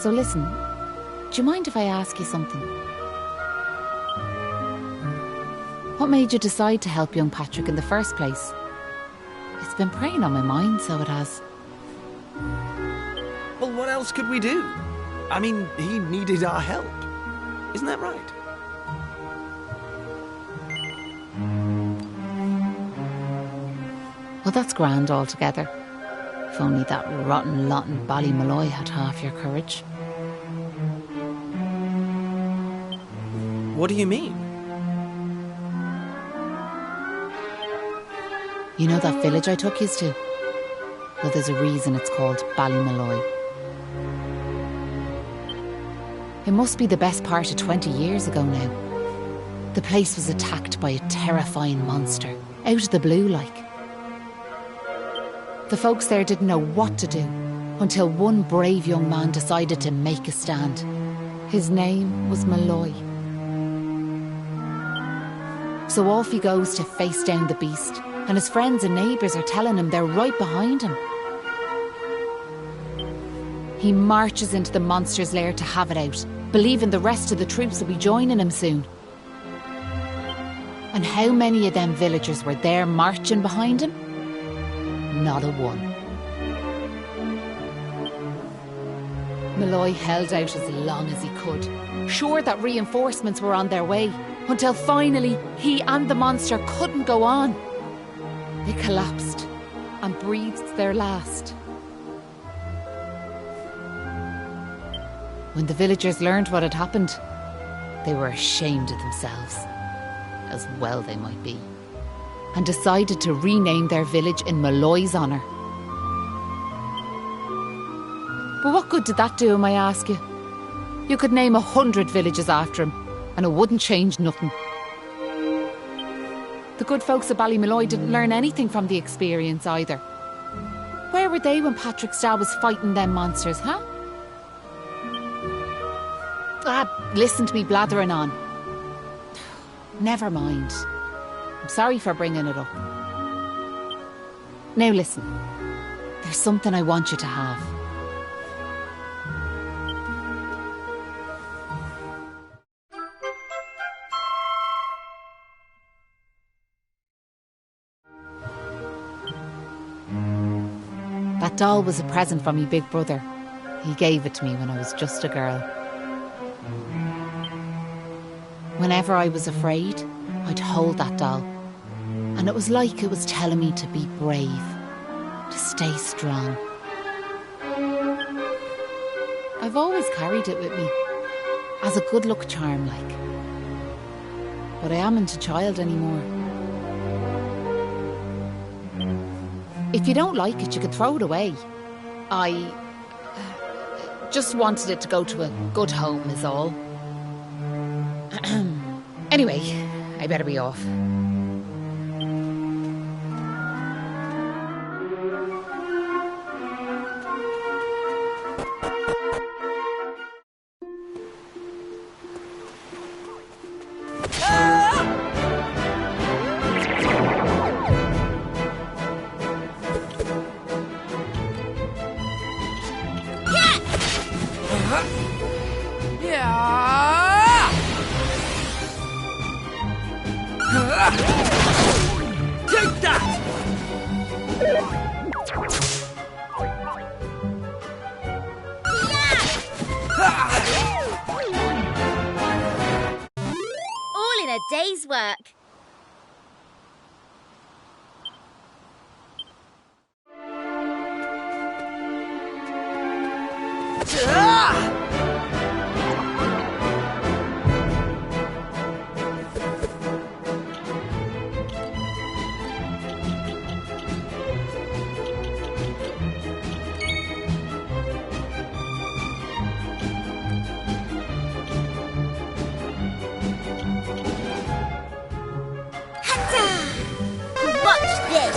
So listen, do you mind if I ask you something? What made you decide to help young Patrick in the first place? It's been preying on my mind, so it has. Well, what else could we do? I mean, he needed our help. Isn't that right? Well, that's grand altogether. If only that rotten lot in Ballymalloy had half your courage. What do you mean? You know that village I took yous to? Well, there's a reason it's called Ballymalloy. It must be the best part of 20 years ago now. The place was attacked by a terrifying monster, out of the blue like. The folks there didn't know what to do until one brave young man decided to make a stand. His name was Malloy. So off he goes to face down the beast, and his friends and neighbours are telling him they're right behind him. He marches into the monster's lair to have it out, believing the rest of the troops will be joining him soon. And how many of them villagers were there marching behind him? Not a one. Malloy held out as long as he could, sure that reinforcements were on their way, until finally he and the monster couldn't go on. They collapsed and breathed their last. When the villagers learned what had happened, they were ashamed of themselves, as well they might be, and decided to rename their village in Malloy's honour. But what good did that do him, I ask you? You could name 100 villages after him, and it wouldn't change nothing. The good folks of Ballymalloy didn't learn anything from the experience either. Where were they when Patrick's dad was fighting them monsters, huh? Listen to me blathering on. Never mind. I'm sorry for bringing it up. Now listen, there's something I want you to have. That doll was a present from me big brother. He gave it to me when I was just a girl. Whenever I was afraid, I'd hold that doll, and it was like it was telling me to be brave, to stay strong. I've always carried it with me, as a good luck charm like. But I amn't a child anymore. If you don't like it, you could throw it away. I just wanted it to go to a good home is all. Anyway, I better be off. Take that! All in a day's work. Watch this!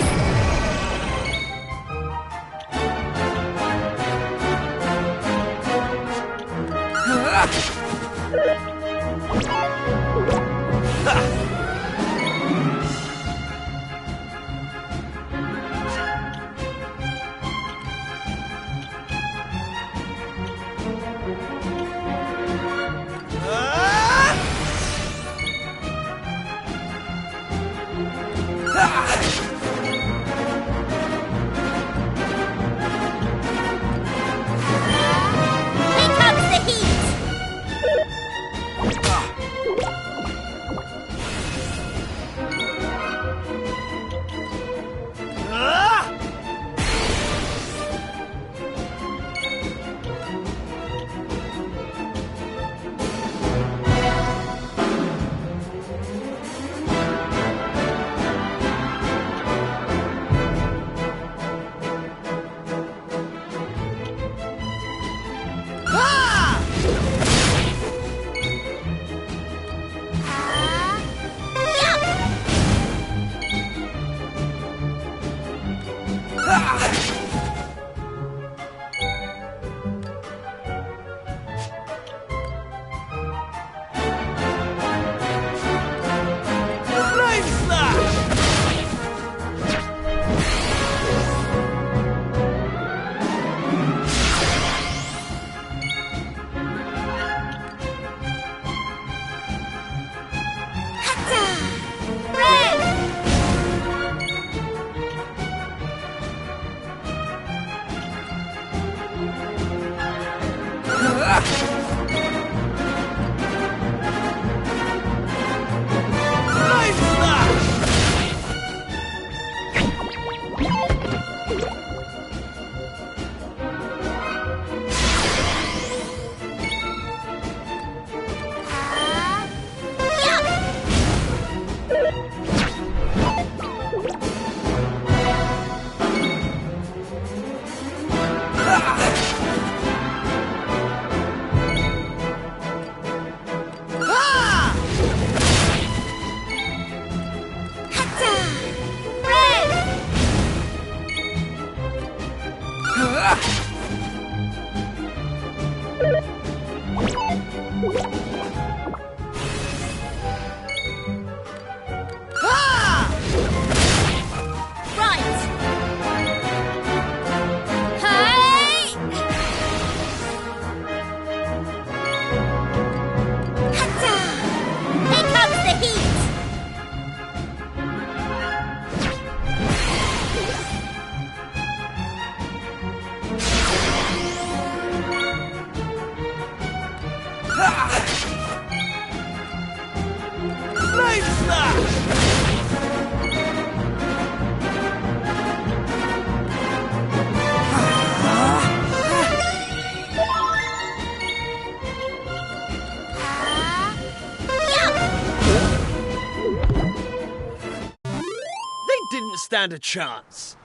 Didn't stand a chance.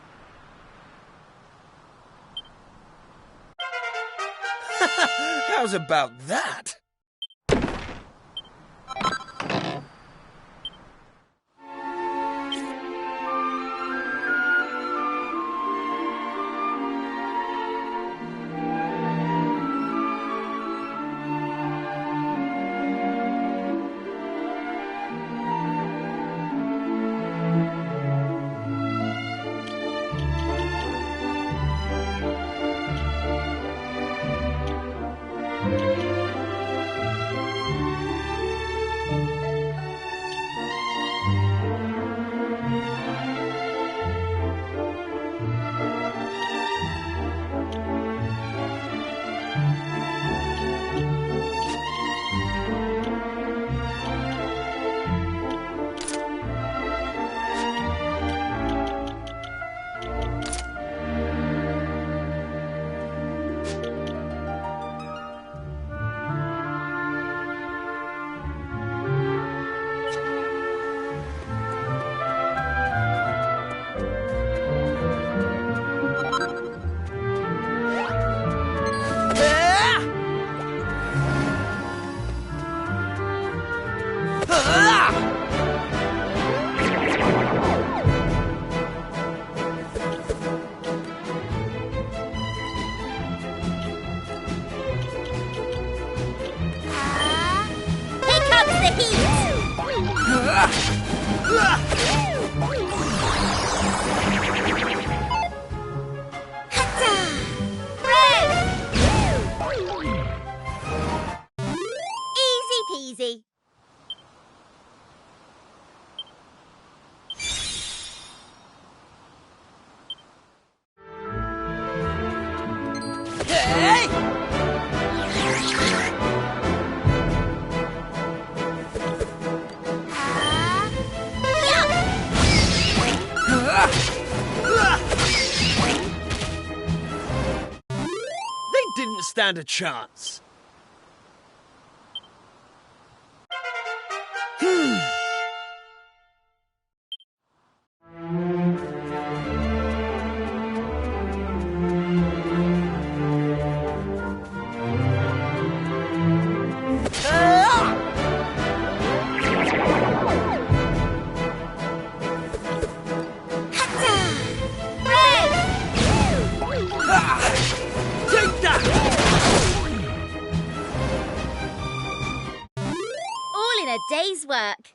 How's about that? Easy. They didn't stand a chance. Take that! All in a day's work.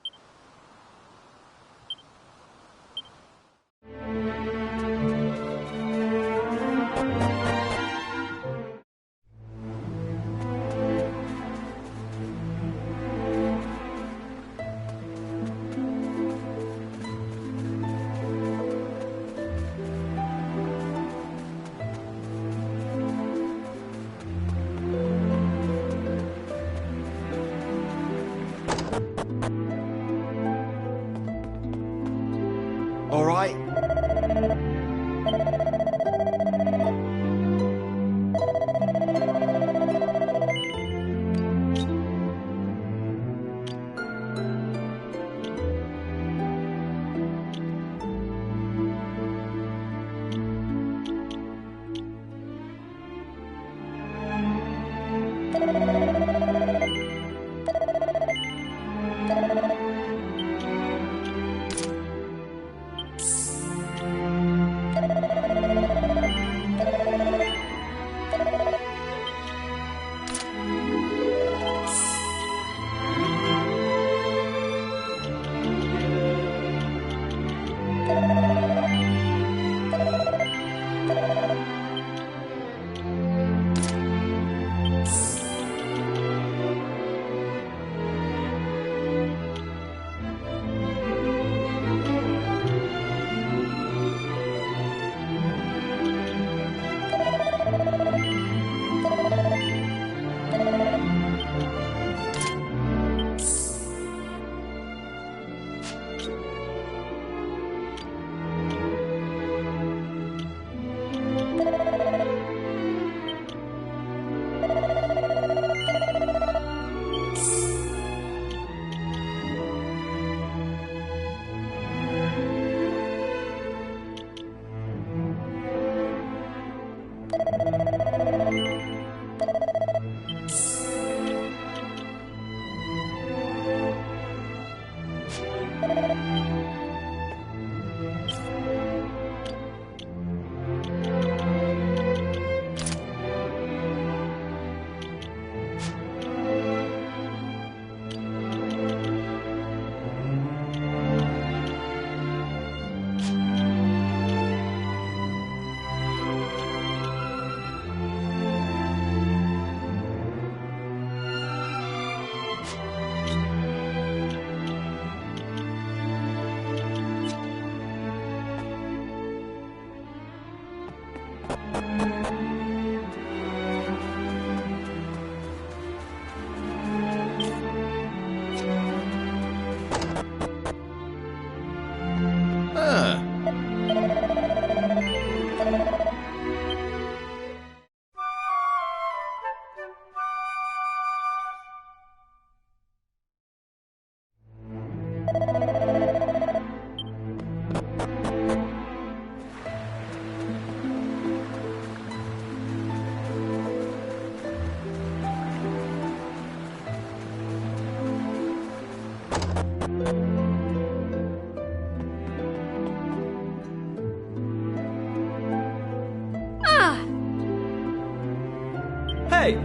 Hey!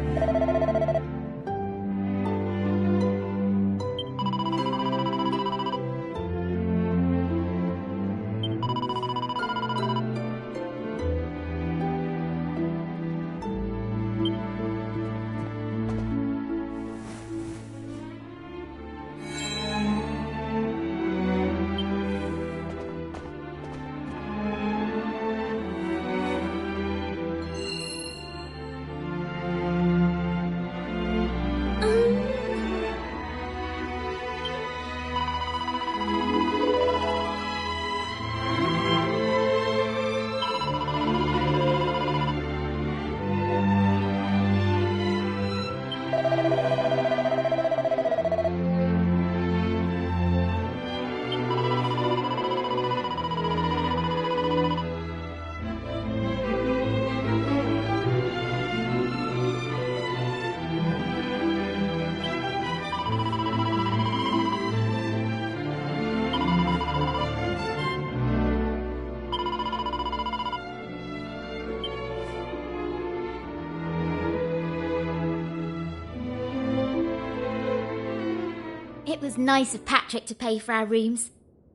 It was nice of Patrick to pay for our rooms.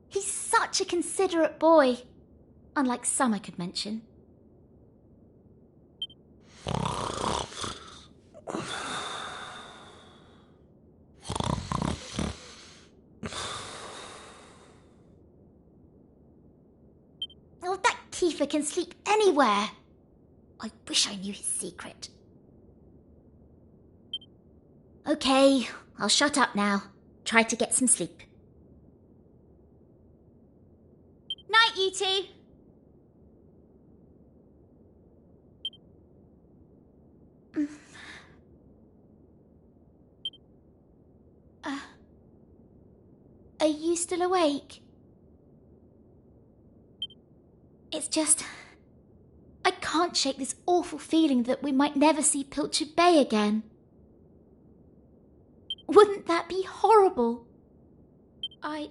He's such a considerate boy. Unlike some I could mention. Oh, that Kiefer can sleep anywhere. I wish I knew his secret. Okay, I'll shut up now. Try to get some sleep. Night, you two. Are you still awake? It's just... I can't shake this awful feeling that we might never see Pilchard Bay again. Wouldn't that be horrible? I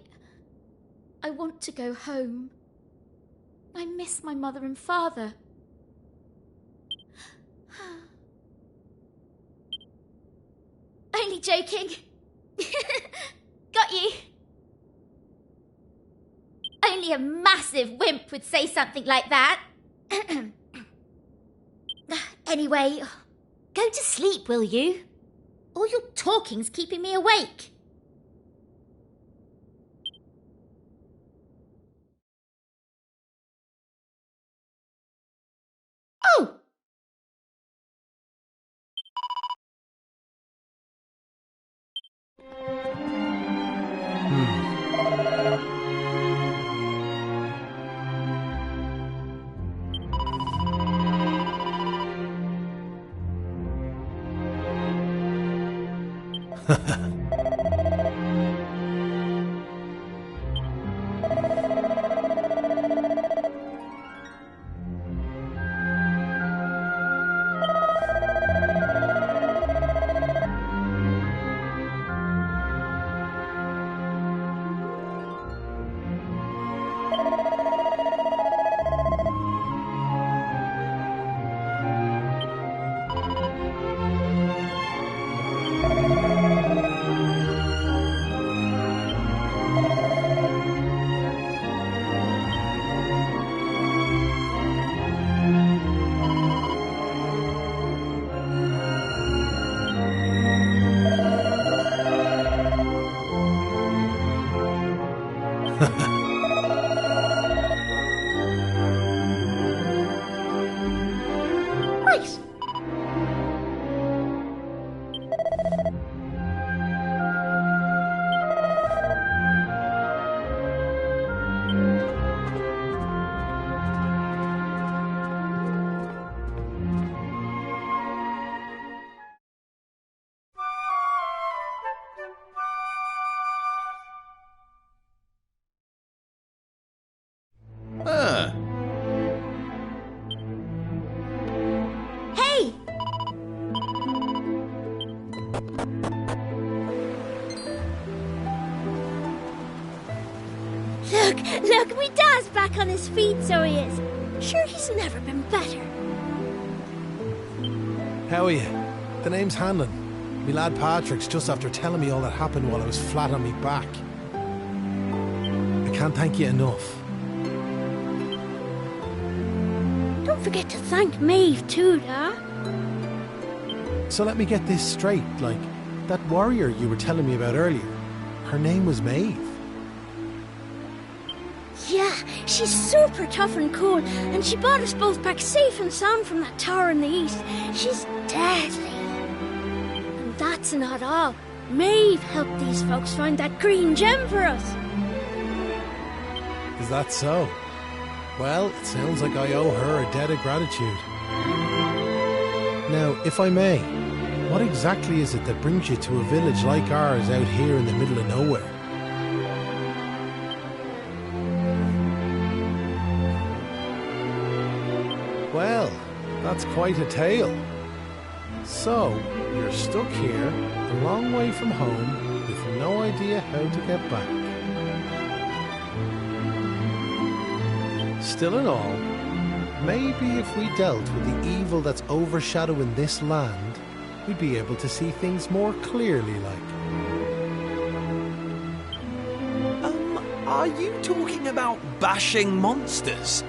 want to go home. I miss my mother and father. Only joking. Got you. Only a massive wimp would say something like that. Anyway, go to sleep, will you? All your talking's keeping me awake. Oh! Hey! Look, me dad's back on his feet, so he is. Sure, he's never been better. How are you? The name's Hanlon. Me lad Patrick's just after telling me all that happened while I was flat on me back. I can't thank you enough. Don't forget to thank Maeve too, Dad. So let me get this straight, like, that warrior you were telling me about earlier, her name was Maeve. Yeah, she's super tough and cool, and she brought us both back safe and sound from that tower in the east. She's deadly. And that's not all. Maeve helped these folks find that green gem for us. Is that so? Well, it sounds like I owe her a debt of gratitude. Now, if I may, what exactly is it that brings you to a village like ours out here in the middle of nowhere? Well, that's quite a tale. So, you're stuck here, a long way from home, with no idea how to get back. Still in all, maybe if we dealt with the evil that's overshadowing this land, we'd be able to see things more clearly, like. Are you talking about bashing monsters?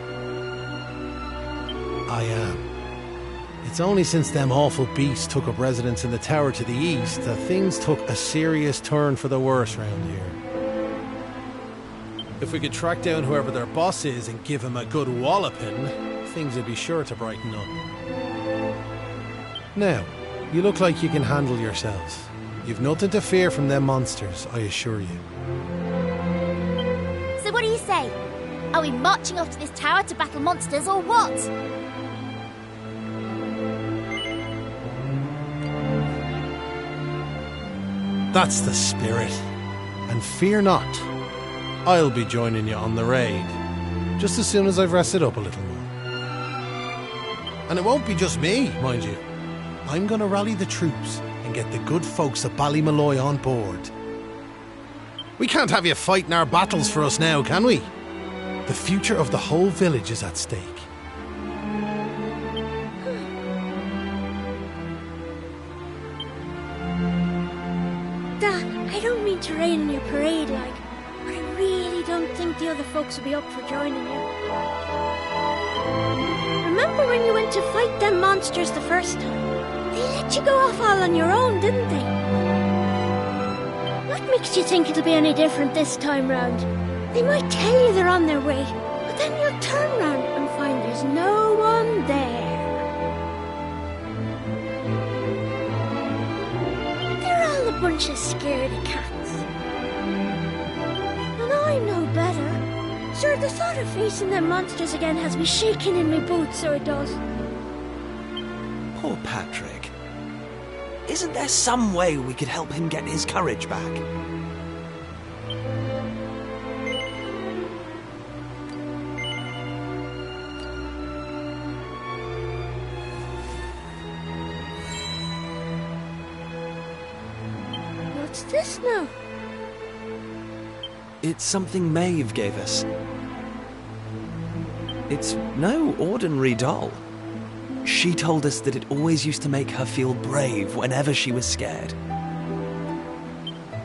I am. It's only since them awful beasts took up residence in the tower to the east that things took a serious turn for the worse round here. If we could track down whoever their boss is and give him a good walloping, things would be sure to brighten up. Now, you look like you can handle yourselves. You've nothing to fear from them monsters, I assure you. So what do you say? Are we marching off to this tower to battle monsters or what? That's the spirit. And fear not. I'll be joining you on the raid, just as soon as I've rested up a little more. And it won't be just me, mind you. I'm going to rally the troops and get the good folks of Ballymalloy on board. We can't have you fighting our battles for us now, can we? The future of the whole village is at stake. Dad, I don't mean to rain on your parade, like, but I really don't think the other folks will be up for joining you. Remember when you went to fight them monsters the first time? They let you go off all on your own, didn't they? What makes you think it'll be any different this time round? They might tell you they're on their way, but then you'll turn round and find there's no one there. They're all a bunch of scaredy cats. And I know better. Sir, the thought of facing them monsters again has me shaking in my boots, so it does. Poor Patrick. Isn't there some way we could help him get his courage back? What's this now? It's something Maeve gave us. It's no ordinary doll. She told us that it always used to make her feel brave whenever she was scared.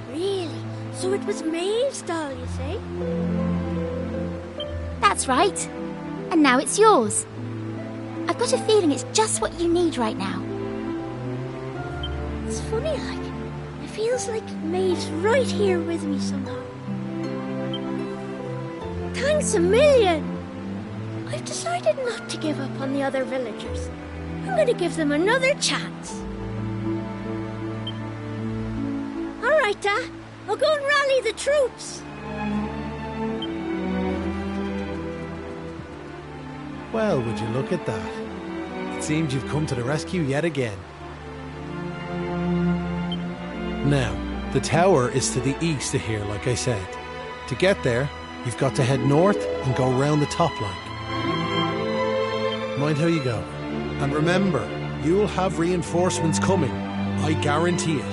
Really? So it was Maeve's doll, you say? That's right. And now it's yours. I've got a feeling it's just what you need right now. It's funny, like, it feels like Maeve's right here with me somehow. Thanks a million! I've decided not to give up on the other villagers. I'm going to give them another chance. All right, Dad. I'll go and rally the troops. Well, would you look at that? It seems you've come to the rescue yet again. Now, the tower is to the east of here, like I said. To get there, you've got to head north and go round the top line. Mind how you go. And remember, You'll have reinforcements coming. I guarantee it.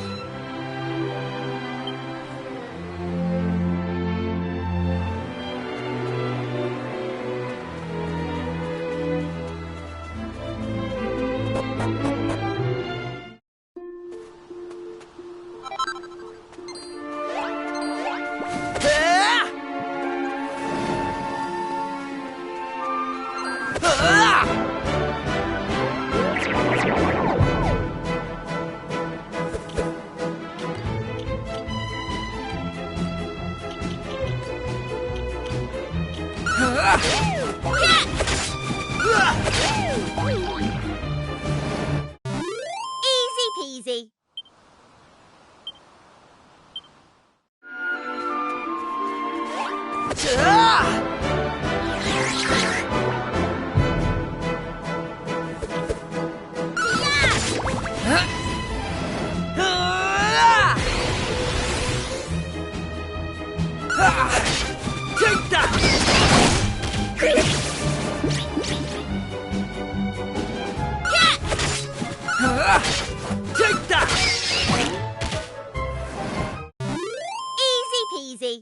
Easy peasy. Take that! Take that! Easy peasy.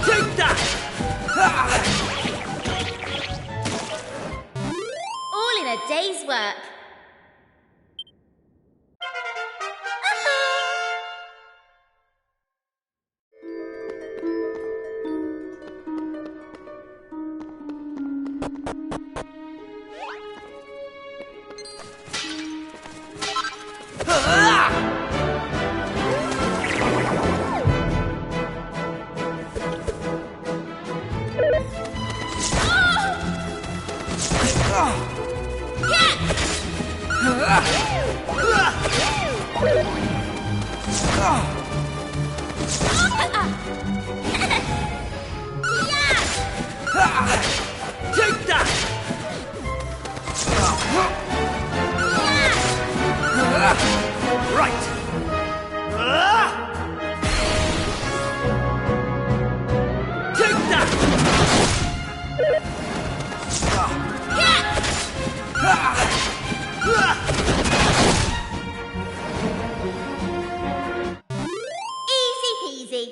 Take that! All in a day's work. Take that! Right! Take that! Easy peasy.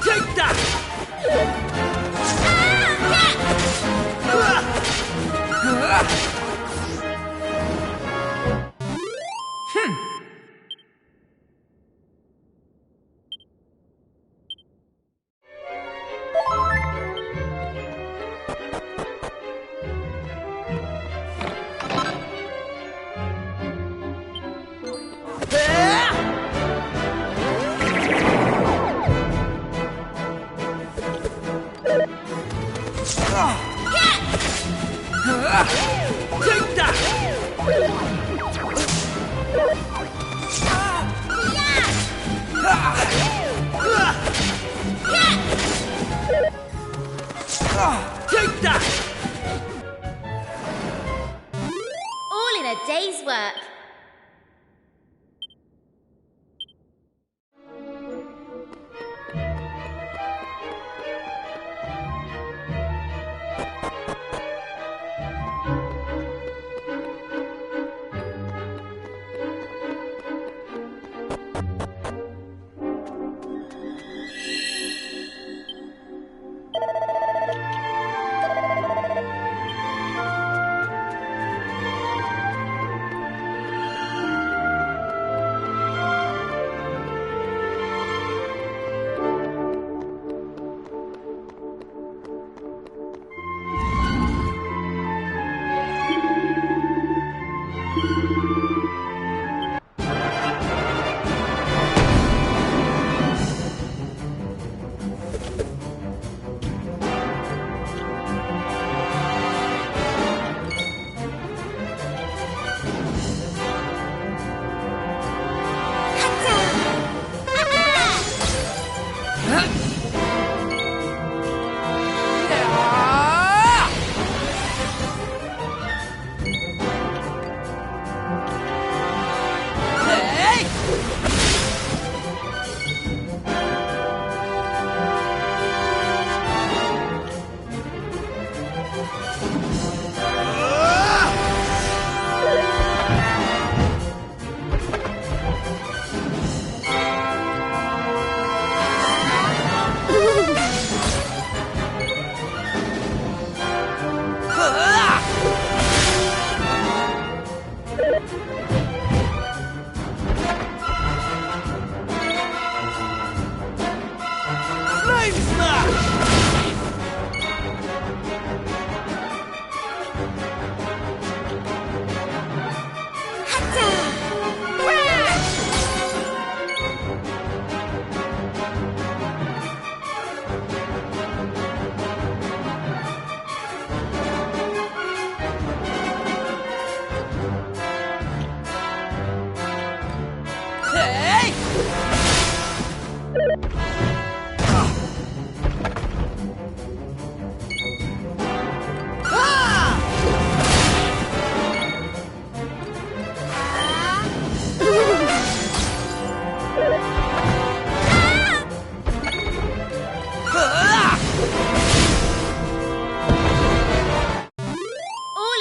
Take that! Take that! Take that! All in a day's work.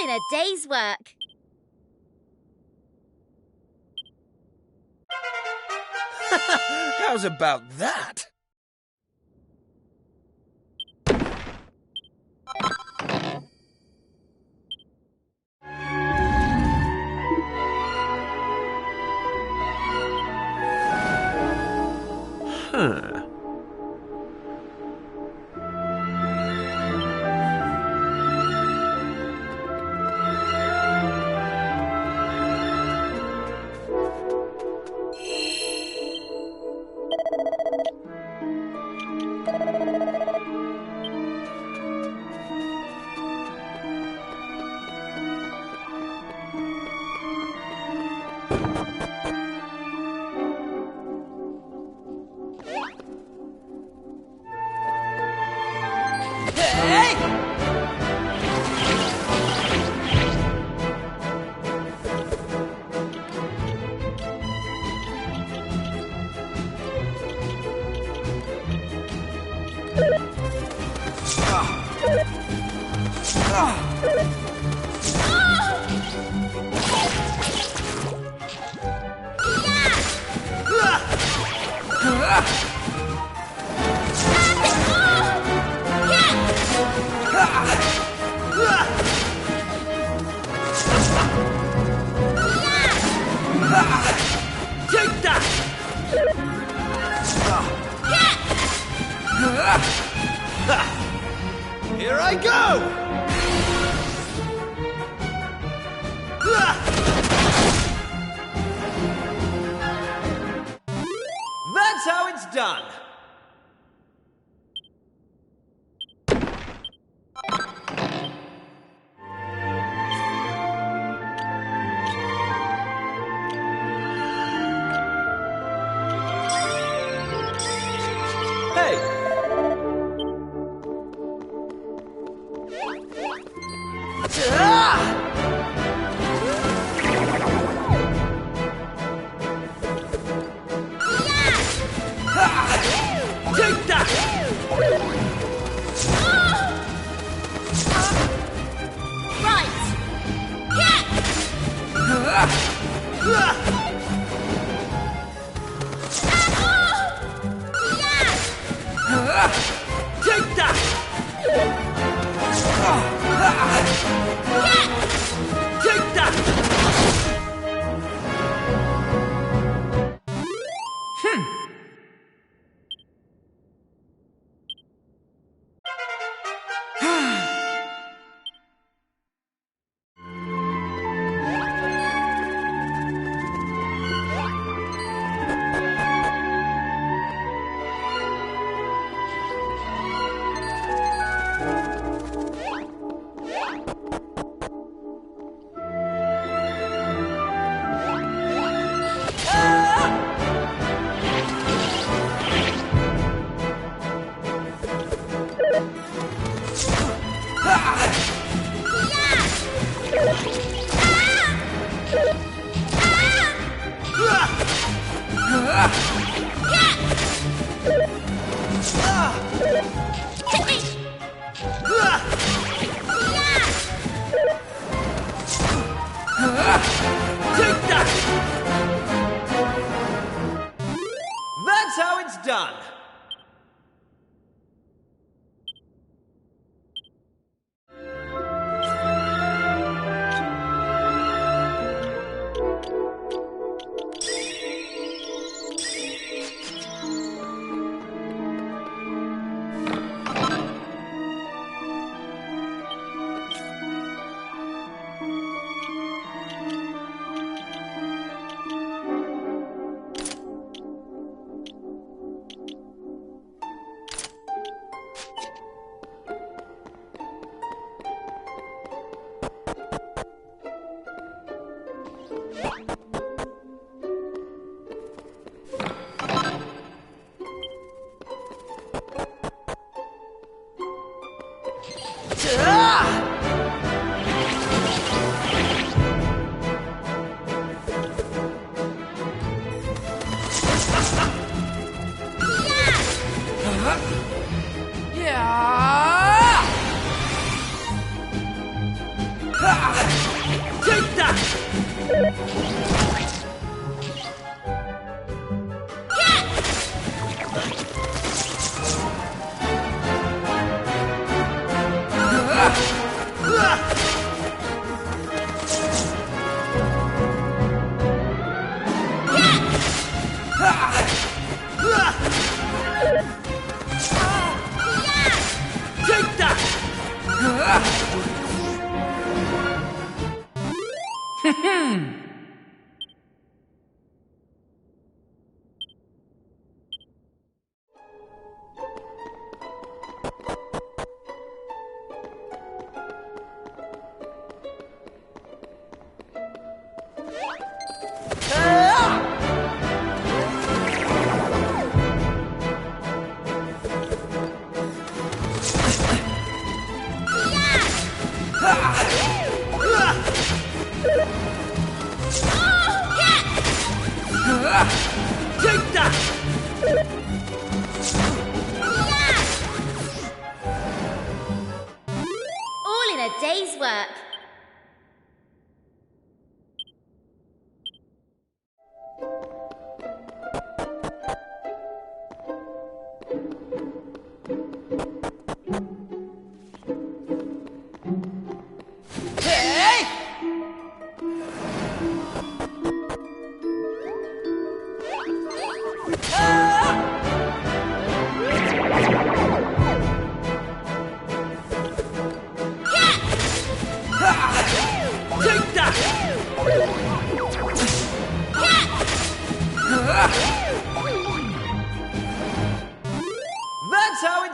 A day's work. How's about that? Huh. Here I go! That's how it's done! Hey! Take that! Right! Take that! Take that!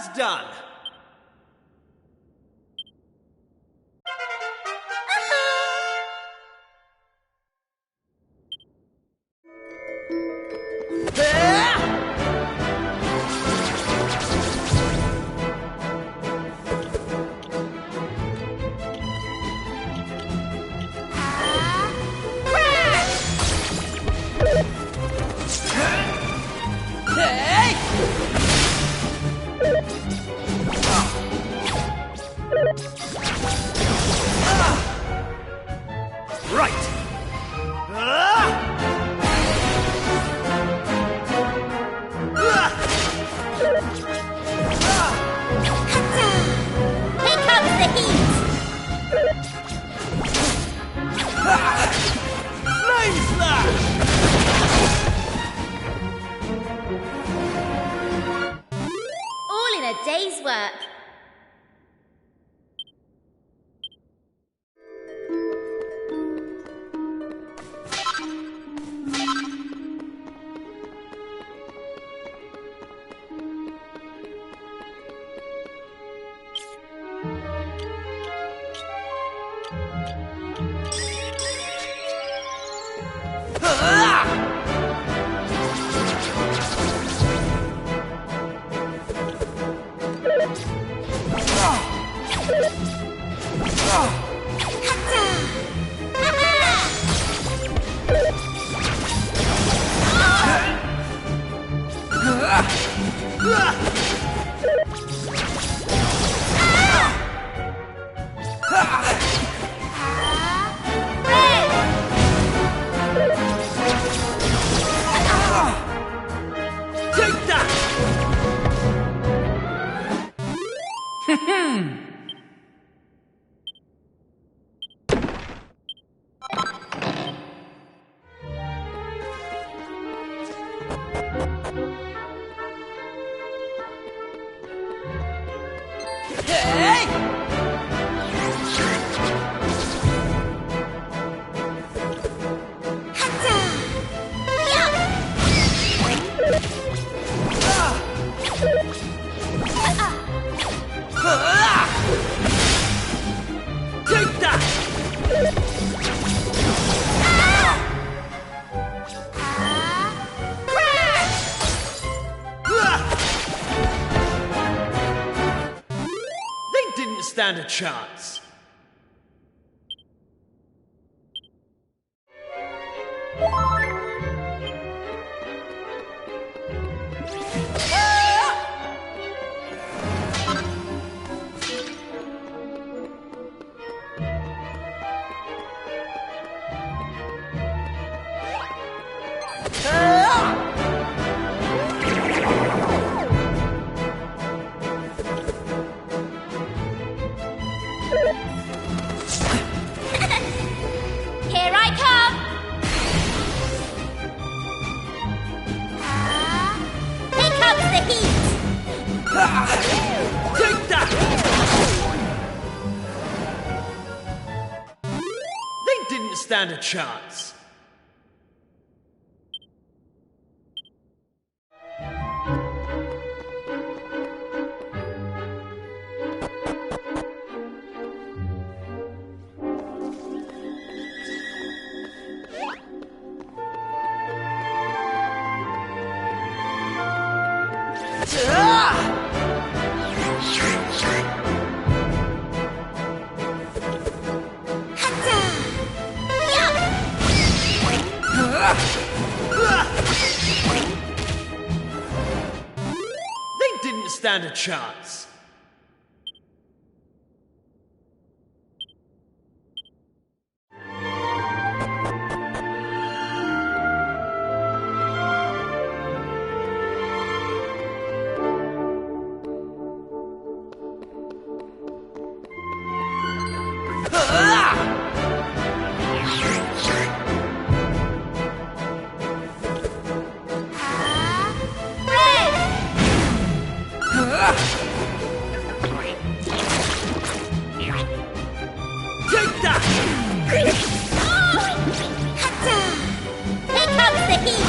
That's done. All in a day's work. Stand a chance. Here I come! Here comes the heat! Take that! They didn't stand a chance. They didn't stand a chance. Take that! Here comes the heat!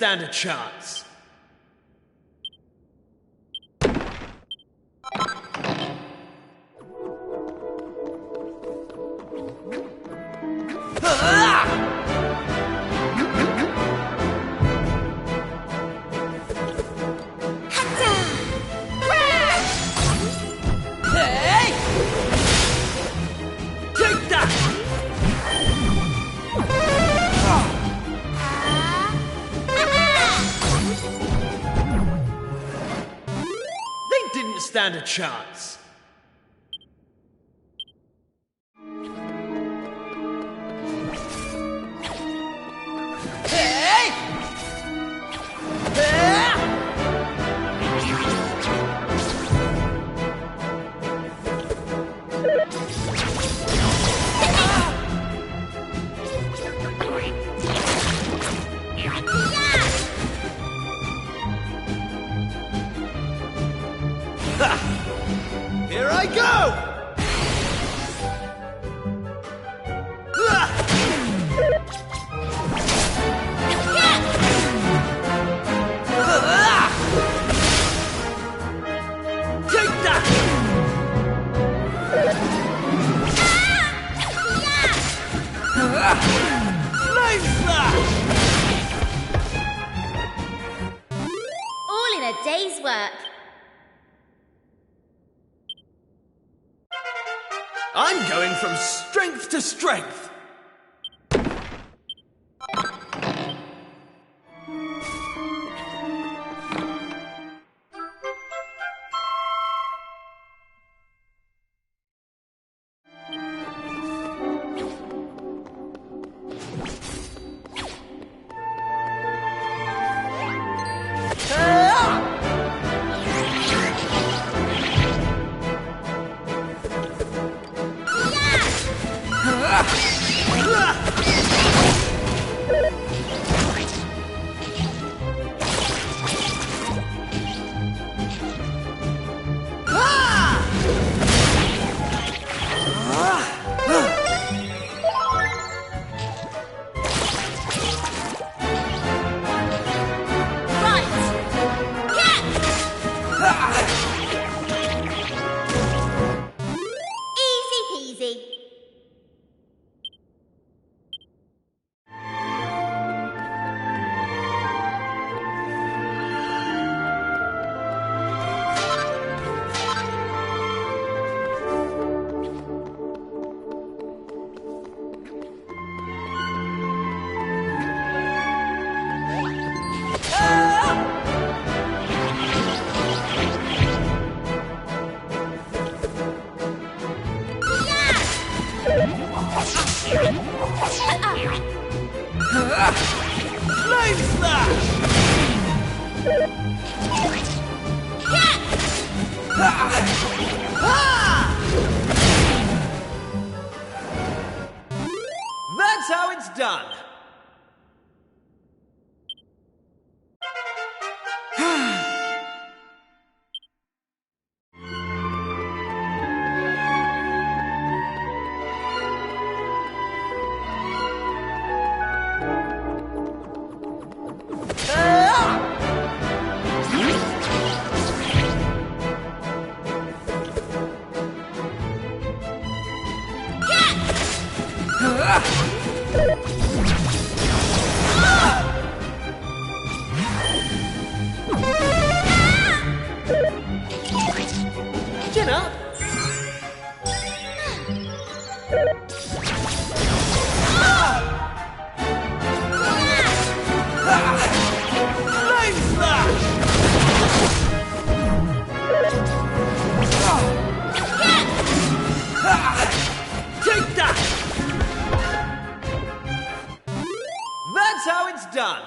stand a chance. Hey! Take that! They didn't stand a chance. Hey! Here I go! Take that! Flame slash! All in a day's work. I'm going from strength to strength. Easy peasy. Flame slash! That's how it's done. Chin up. Flame slash! Take that! That's how it's done.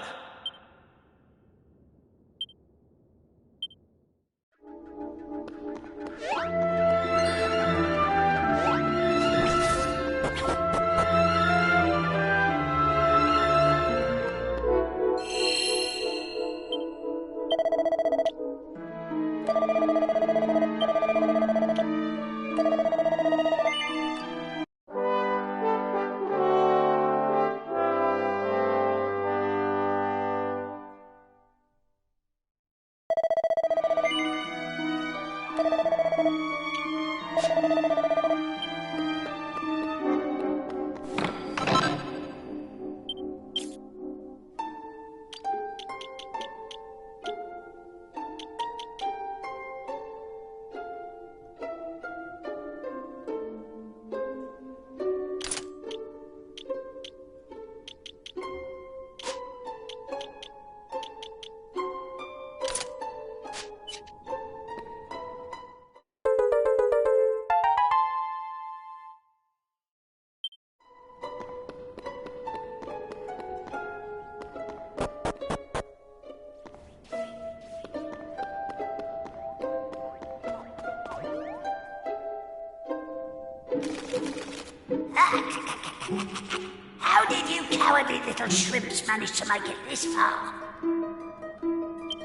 How did you cowardly little shrimps manage to make it this far?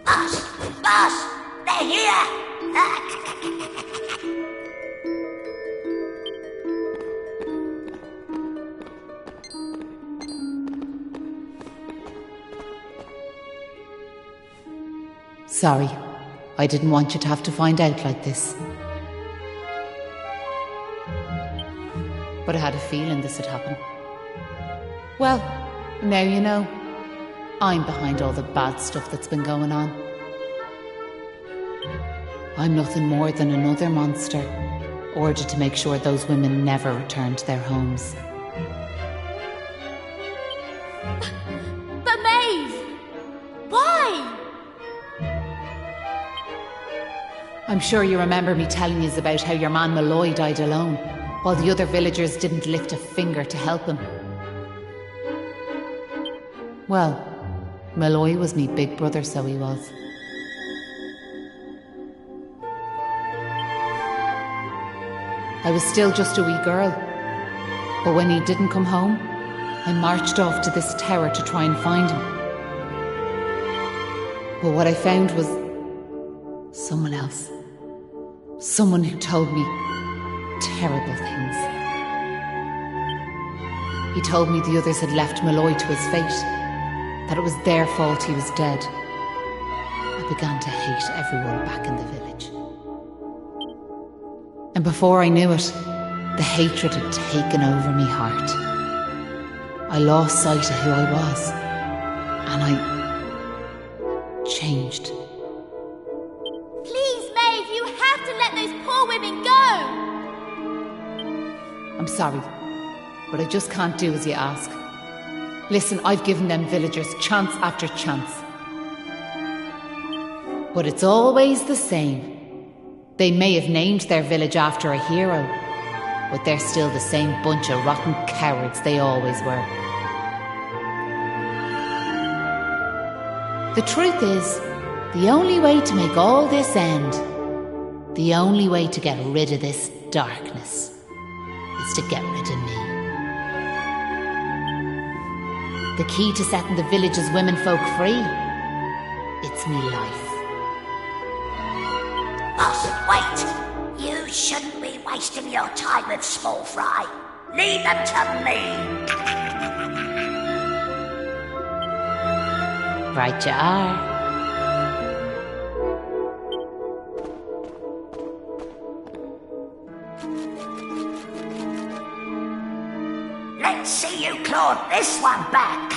Boss! Boss! They're here! Sorry, I didn't want you to have to find out like this. But I had a feeling this would happen. Well, now you know. I'm behind all the bad stuff that's been going on. I'm nothing more than another monster, ordered to make sure those women never return to their homes. But Maeve! Why? I'm sure you remember me telling you about how your man Malloy died alone, while the other villagers didn't lift a finger to help him. Well, Malloy was me big brother, so he was. I was still just a wee girl, but when he didn't come home, I marched off to this tower to try and find him. But what I found was someone else. Someone who told me terrible things. He told me the others had left Malloy to his fate, that it was their fault he was dead. I began to hate everyone back in the village. And before I knew it, the hatred had taken over me heart. I lost sight of who I was, and I changed. Please, Maeve, you have to let those poor women go! I'm sorry, but I just can't do as you ask. Listen, I've given them villagers chance after chance. But it's always the same. They may have named their village after a hero, but they're still the same bunch of rotten cowards they always were. The truth is, the only way to make all this end, the only way to get rid of this darkness, is to get rid of me. The key to setting the village's womenfolk free, it's me life. Boss, wait! You shouldn't be wasting your time with small fry. Leave them to me! Right you are. Let's see you claw this one back!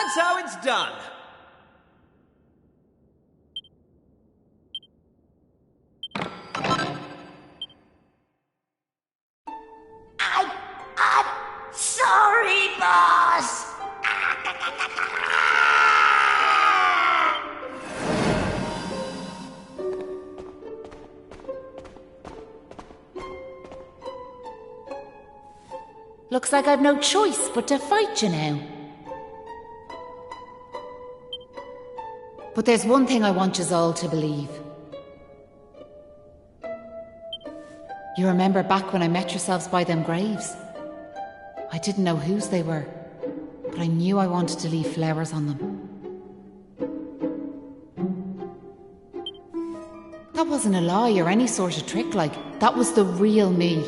that's how it's done. I'm sorry, boss. Looks like I've no choice but to fight you now. But there's one thing I want yous all to believe. You remember back when I met yourselves by them graves? I didn't know whose they were, but I knew I wanted to leave flowers on them. That wasn't a lie or any sort of trick, like, that was the real me.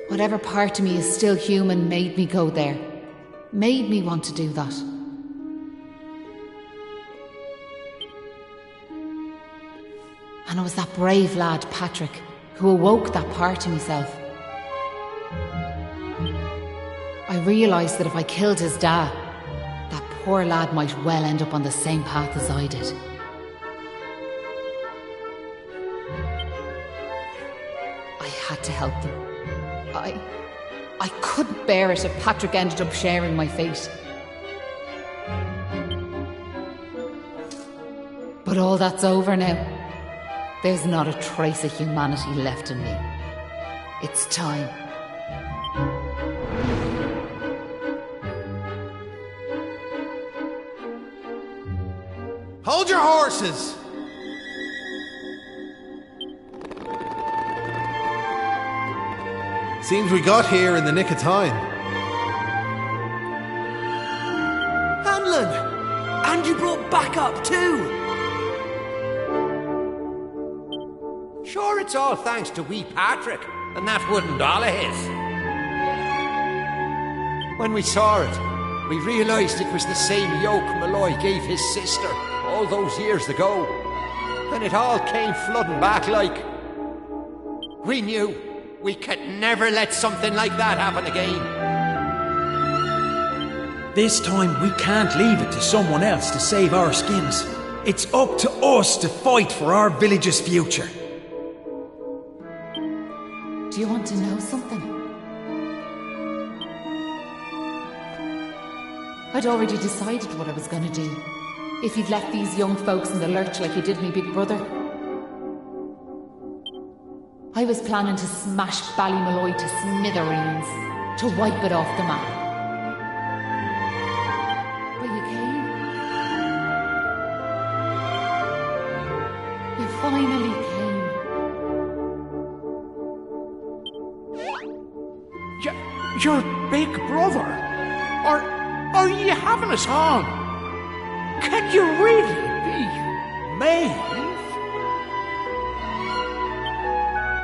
Whatever part of me is still human made me go there. Made me want to do that. And it was that brave lad, Patrick, who awoke that part of myself. I realised that if I killed his dad, that poor lad might well end up on the same path as I did. I had to help them. I couldn't bear it if Patrick ended up sharing my fate. But all that's over now. There's not a trace of humanity left in me. It's time. Hold your horses! Seems we got here in the nick of time. Hanlon! And you brought backup too! Sure, it's all thanks to wee Patrick and that wooden doll of his. When we saw it, we realised it was the same yoke Malloy gave his sister all those years ago. And it all came flooding back like... We knew we could never let something like that happen again. This time we can't leave it to someone else to save our skins. It's up to us to fight for our village's future. Do you want to know something? I'd already decided what I was going to do. If you'd left these young folks in the lurch like you did me big brother. I was planning to smash Ballymalloy to smithereens, to wipe it off the map. But you came. You finally came. Your big brother? Are you having us on? Can you really be Maeve?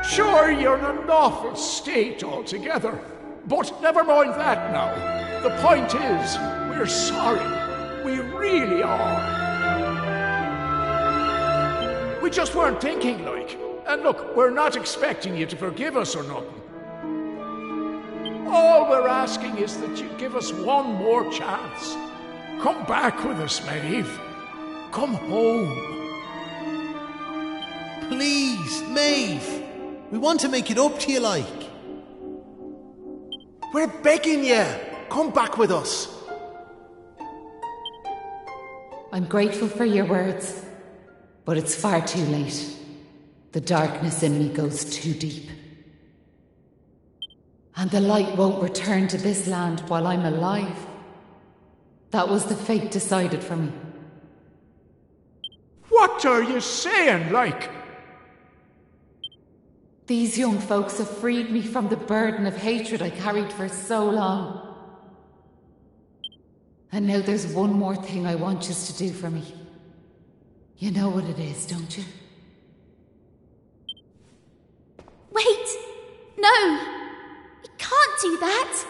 Sure, you're in an awful state altogether, but never mind that now. The point is, we're sorry. We really are. We just weren't thinking, like. And look, we're not expecting you to forgive us or nothing. All we're asking is that you give us one more chance. Come back with us, Maeve. Come home. Please, Maeve. We want to make it up to you, like. We're begging you. Come back with us. I'm grateful for your words, but it's far too late. The darkness in me goes too deep. And the light won't return to this land while I'm alive. That was the fate decided for me. What are you saying, like? These young folks have freed me from the burden of hatred I carried for so long. And now there's one more thing I want you to do for me. You know what it is, don't you? Wait! No! You can't do that!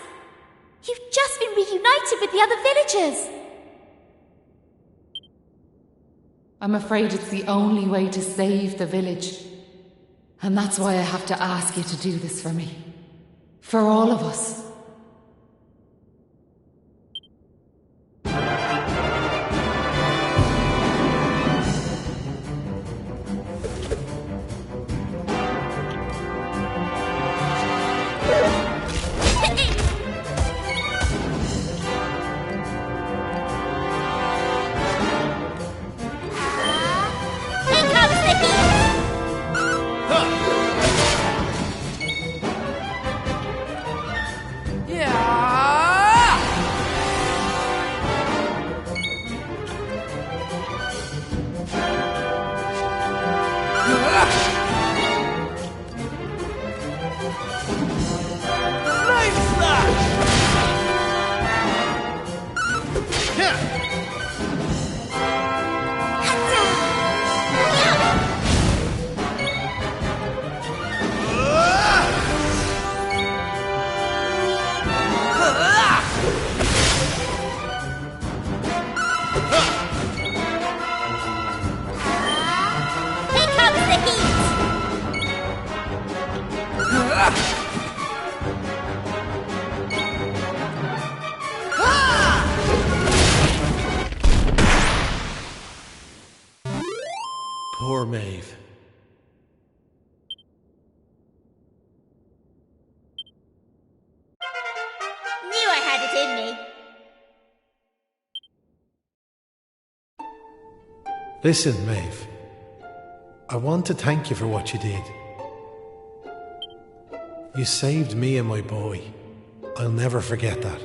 You've just been reunited with the other villagers! I'm afraid it's the only way to save the village. And that's why I have to ask you to do this for me. For all of us. Poor Maeve. Knew I had it in me. Listen, Maeve. I want to thank you for what you did. You saved me and my boy. I'll never forget that.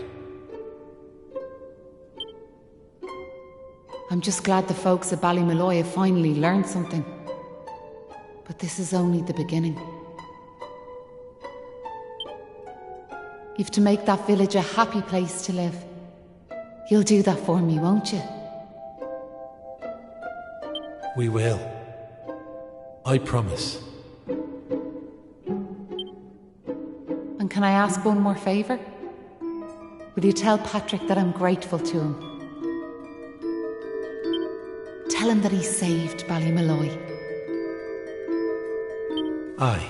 I'm just glad the folks at Ballymalloy have finally learned something. But this is only the beginning. You've to make that village a happy place to live. You'll do that for me, won't you? We will. I promise. And can I ask one more favour? Will you tell Patrick that I'm grateful to him? Tell him that he saved Ballymalloy. Aye.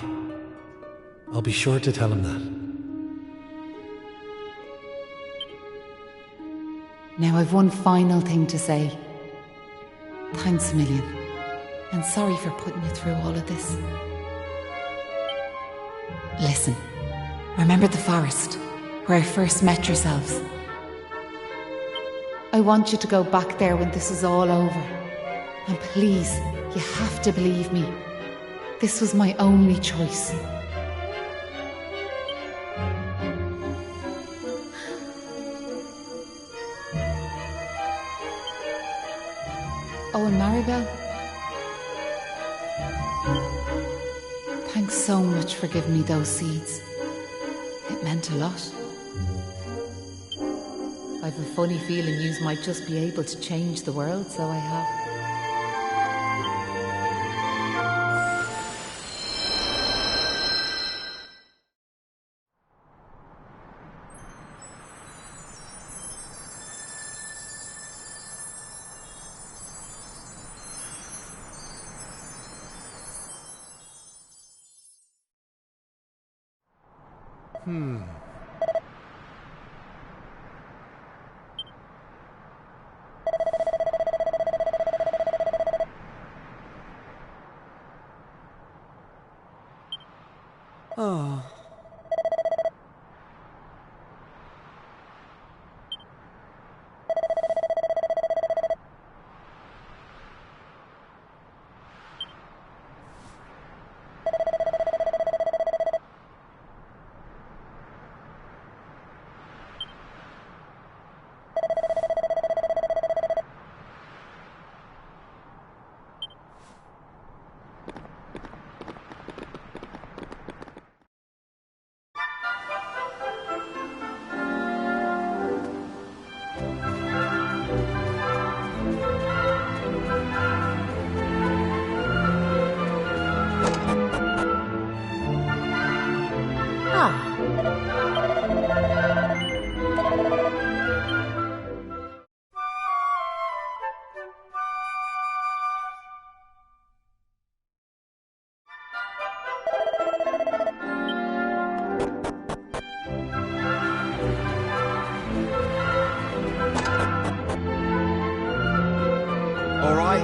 I'll be sure to tell him that. Now I've one final thing to say. Thanks a million. And sorry for putting you through all of this. Listen, remember the forest where I first met yourselves? I want you to go back there when this is all over. And please, you have to believe me. This was my only choice. Oh, and Maribel? Thanks so much for giving me those seeds. It meant a lot. I've a funny feeling yous might just be able to change the world, so I have. Oh. All right.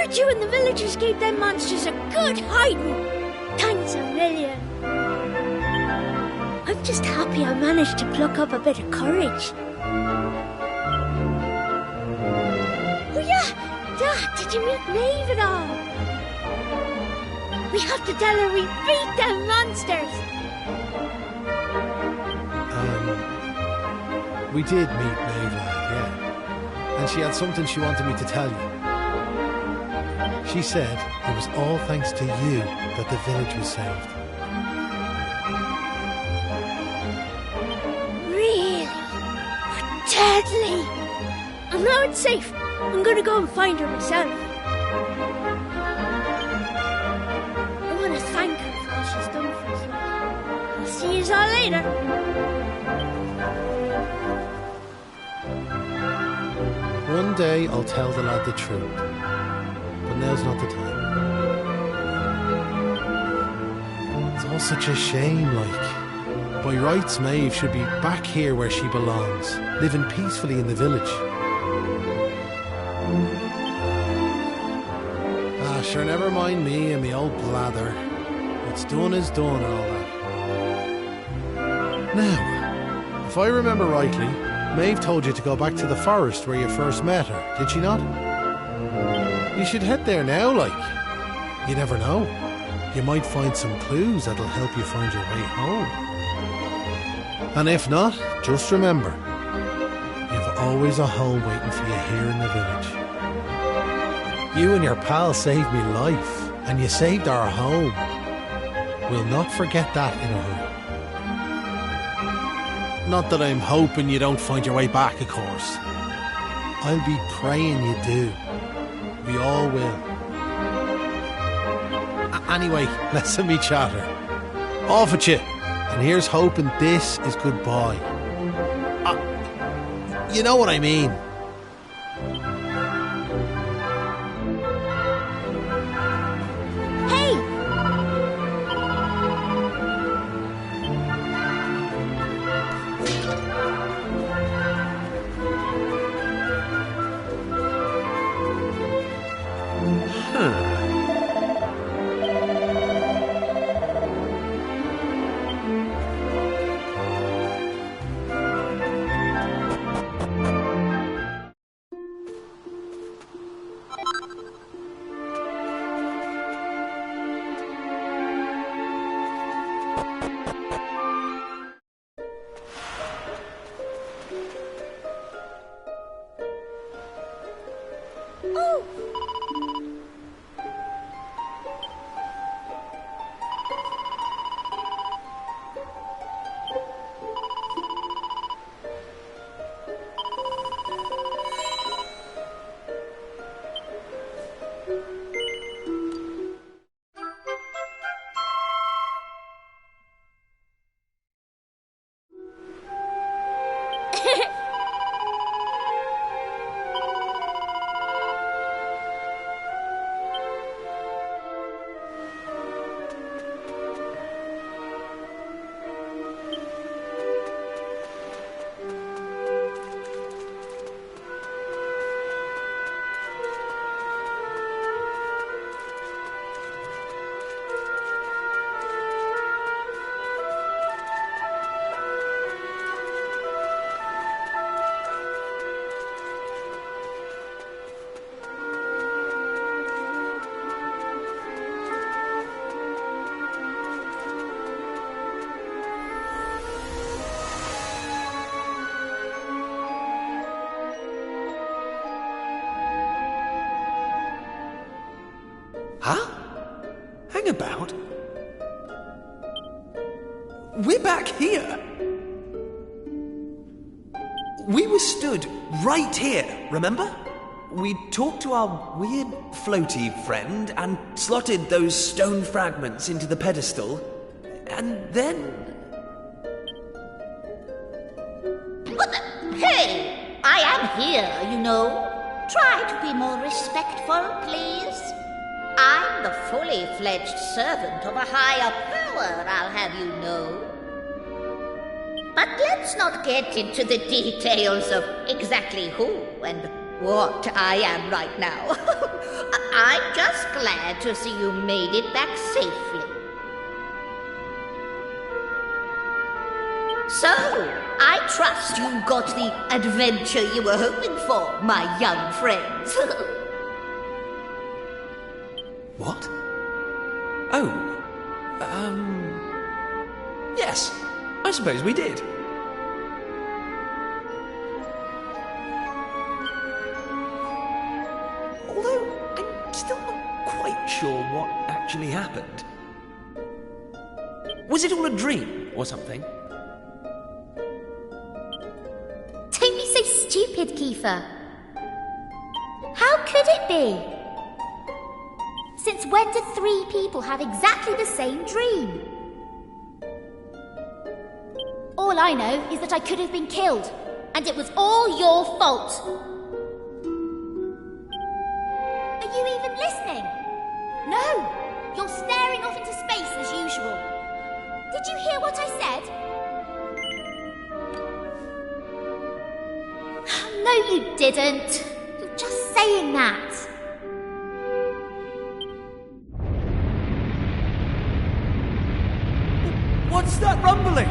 heard you and the villagers gave them monsters a good hiding. Thanks a million. I'm just happy I managed to pluck up a bit of courage. Oh yeah, Dad, did you meet Maeve at all? We have to tell her we beat them monsters. We did meet Maeve, lad, yeah. And she had something she wanted me to tell you. She said it was all thanks to you that the village was saved. Really? Deadly! And now it's safe. I'm gonna go and find her myself. I want to thank her for all she's done for us. I'll see you all later. One day I'll tell the lad the truth, but now's not the time. It's all such a shame, like. By rights, Maeve should be back here where she belongs, living peacefully in the village. Sure, never mind me and me old blather. What's done is done and all that. Now, if I remember rightly, Maeve told you to go back to the forest where you first met her, did she not? You should head there now, like. You never know. You might find some clues that'll help you find your way home. And if not, just remember, you've always a home waiting for you here in the village. You and your pal saved me life, and you saved our home. We'll not forget that in a hurry. Not that I'm hoping you don't find your way back, of course. I'll be praying you do. We all will. Anyway, listen me chatter. Off at you, and here's hoping this is goodbye. You know what I mean. Huh? Hang about. We're back here. We were stood right here, remember? We talked to our weird floaty friend and slotted those stone fragments into the pedestal, and then... What the? Hey! I am here, you know. Try to be more respectful, please. I'm the fully fledged servant of a higher power, I'll have you know. But let's not get into the details of exactly who and what I am right now. I'm just glad to see you made it back safely. So, I trust you got the adventure you were hoping for, my young friends. What? Oh. Yes. I suppose we did. Although, I'm still not quite sure what actually happened. Was it all a dream or something? Don't be so stupid, Kiefer. How could it be? Since when did 3 people have exactly the same dream? All I know is that I could have been killed, and it was all your fault. Are you even listening? No! You're staring off into space as usual. Did you hear what I said? No, you didn't. You're just saying that. What's that rumbling?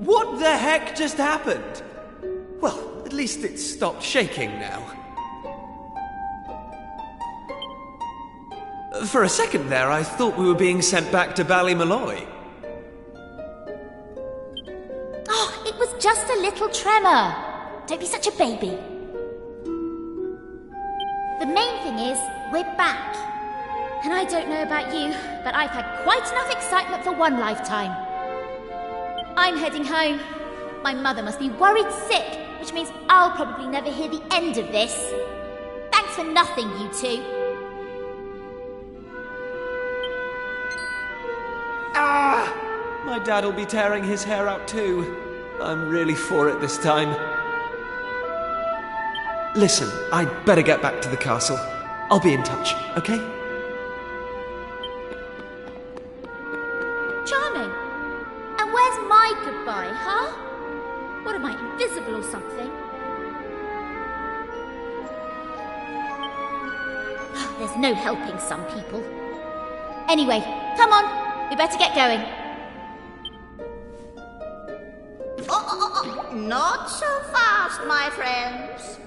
What the heck just happened? Well, at least it's stopped shaking now. For a second there, I thought we were being sent back to Ballymalloy. Oh, it was just a little tremor. Don't be such a baby. The main thing is, we're back. And I don't know about you, but I've had quite enough excitement for one lifetime. I'm heading home. My mother must be worried sick, which means I'll probably never hear the end of this. Thanks for nothing, you two. Ah! My dad'll be tearing his hair out too. I'm really for it this time. Listen, I'd better get back to the castle. I'll be in touch, okay? Charming. And where's my goodbye, huh? What am I, invisible or something? There's no helping some people. Anyway, come on. We better get going. Not so fast, my friends.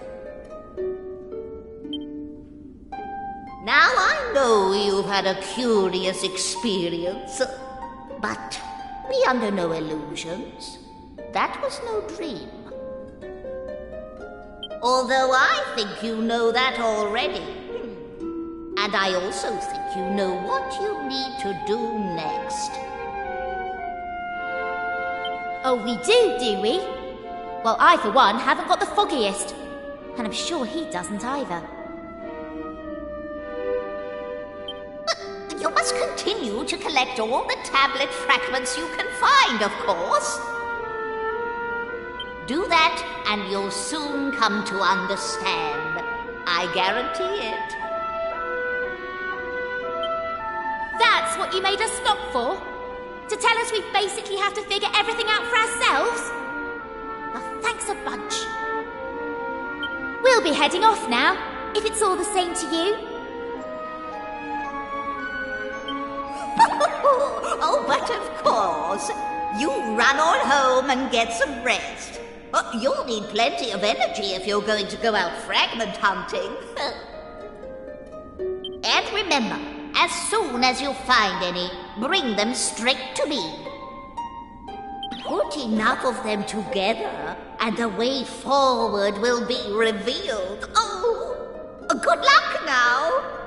Now I know you've had a curious experience, but be under no illusions. That was no dream. Although I think you know that already. And I also think you know what you need to do next. Oh, we do we? Well, I, for one, haven't got the foggiest. And I'm sure he doesn't either. You must continue to collect all the tablet fragments you can find, of course. Do that, and you'll soon come to understand. I guarantee it. That's what you made us stop for? To tell us we basically have to figure everything out for ourselves? Well, thanks a bunch. We'll be heading off now, if it's all the same to you. Oh, but of course. You run on home and get some rest. You'll need plenty of energy if you're going to go out fragment hunting. And remember, as soon as you find any, bring them straight to me. Put enough of them together, and the way forward will be revealed. Oh, good luck now.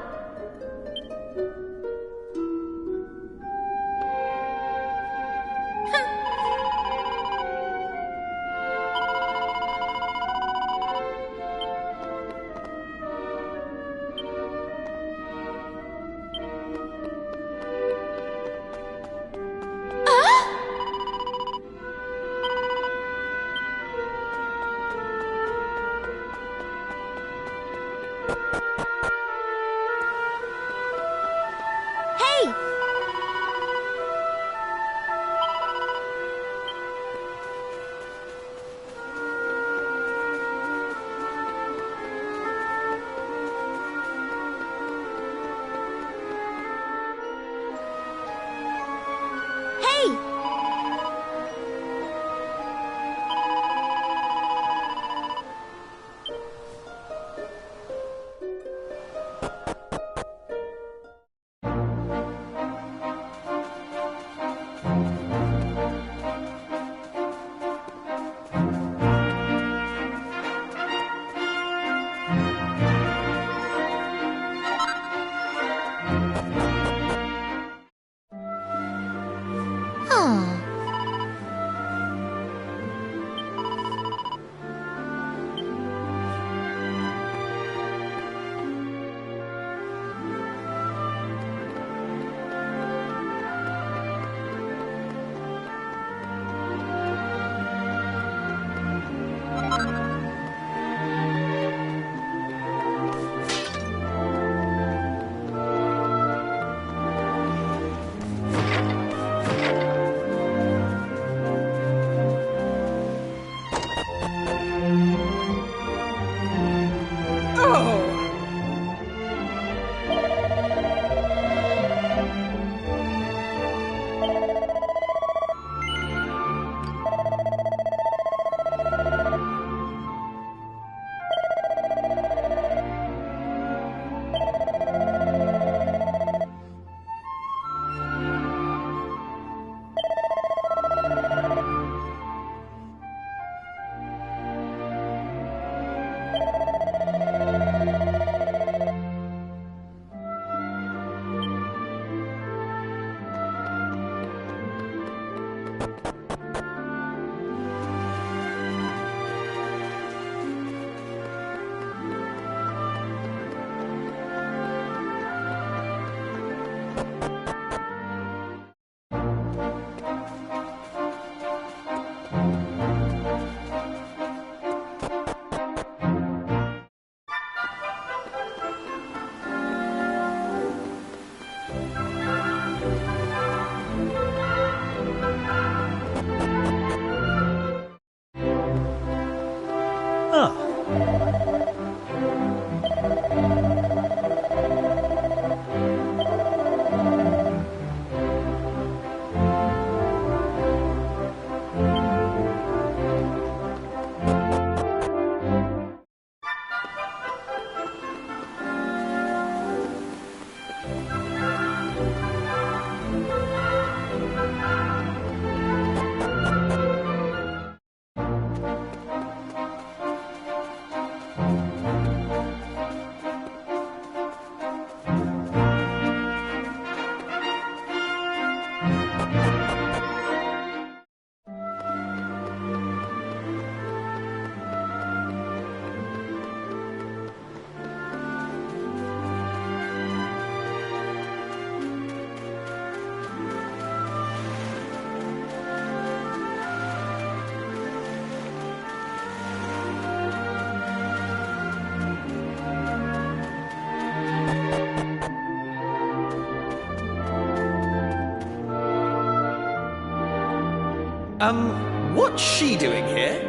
What's she doing here?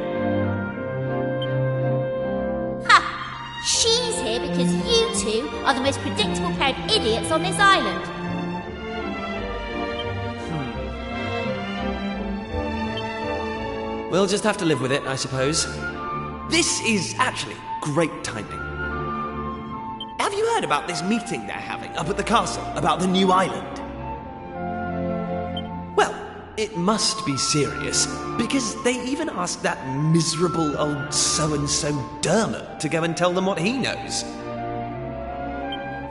Ha! She's here because you two are the most predictable pair of idiots on this island. We'll just have to live with it, I suppose. This is actually great timing. Have you heard about this meeting they're having up at the castle about the new island? Well, it must be serious, because they even asked that miserable old so-and-so Dermot to go and tell them what he knows.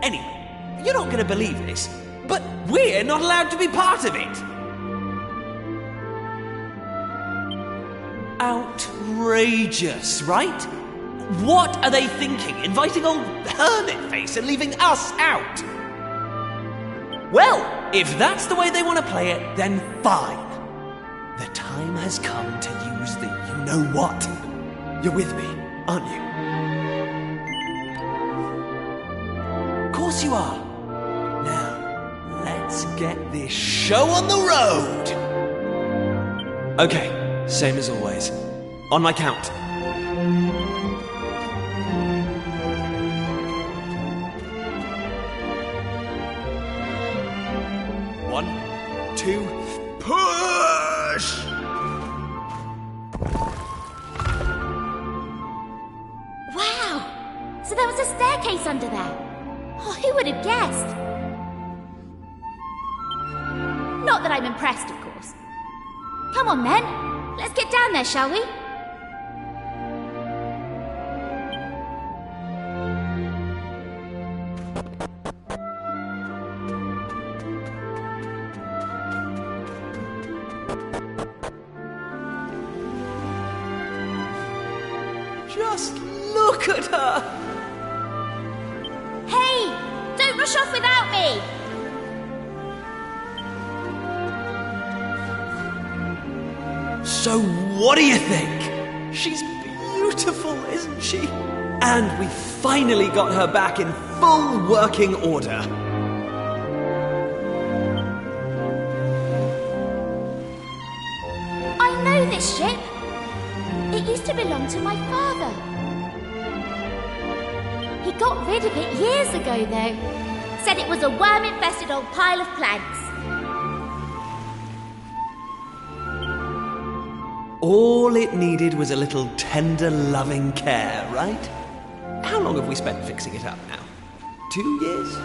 Anyway, you're not going to believe this, but we're not allowed to be part of it! Outrageous, right? What are they thinking, inviting old Hermit-Face and leaving us out? Well, if that's the way they want to play it, then fine. The time has come to use the you-know-what. You're with me, aren't you? Of course you are. Now, let's get this show on the road! Okay, same as always. On my count. 1, 2, push! Wow! So there was a staircase under there. Oh, who would have guessed? Not that I'm impressed, of course. Come on, then. Let's get down there, shall we? Just look at her! Hey! Don't rush off without me! So what do you think? She's beautiful, isn't she? And we finally got her back in full working order. I know this ship. It used to belong to my father. He got rid of it years ago, though. Said it was a worm-infested old pile of planks. All it needed was a little tender, loving care, right? How long have we spent fixing it up now? 2 years?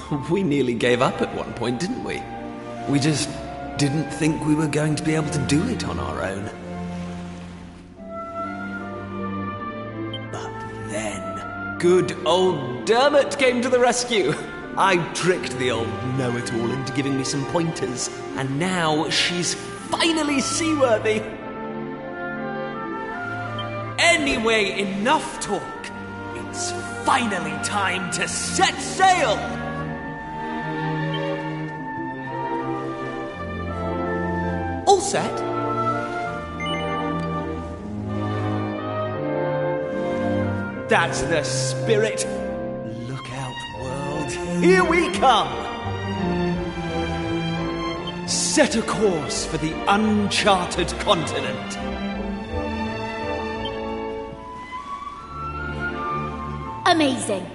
3? We nearly gave up at one point, didn't we? We just didn't think we were going to be able to do it on our own. But then, good old Dermot came to the rescue. I tricked the old know-it-all into giving me some pointers, and now she's finally seaworthy. Anyway, enough talk. It's finally time to set sail! All set? That's the spirit. Look out, world. Here we come. Set a course for the uncharted continent. Amazing.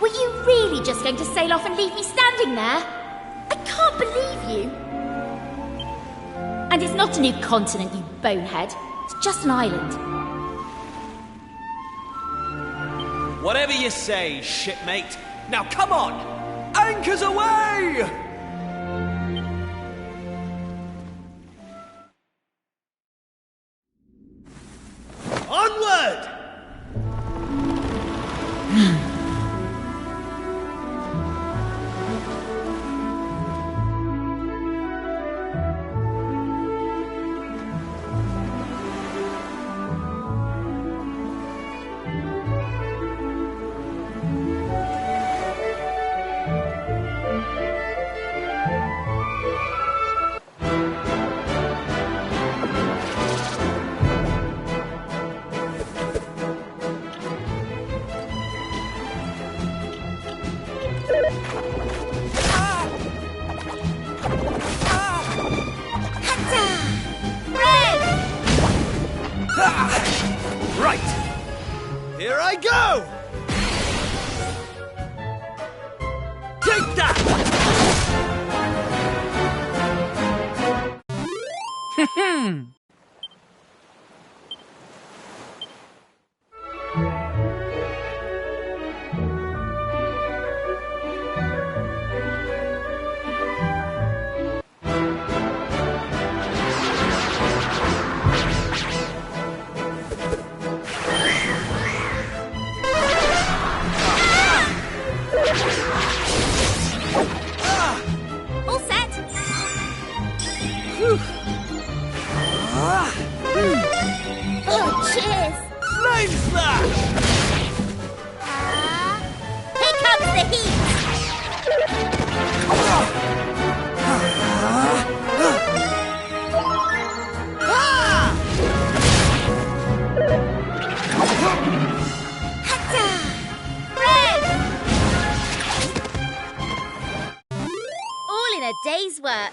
Were you really just going to sail off and leave me standing there? I can't believe you. And it's not a new continent, you bonehead. It's just an island. Whatever you say, shipmate. Now come on! Anchors away! Onward! Right! Here I go! Take that! All set? Oh, cheers! Flame slash! Here comes the heat! Red! All in a day's work.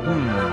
Hmm.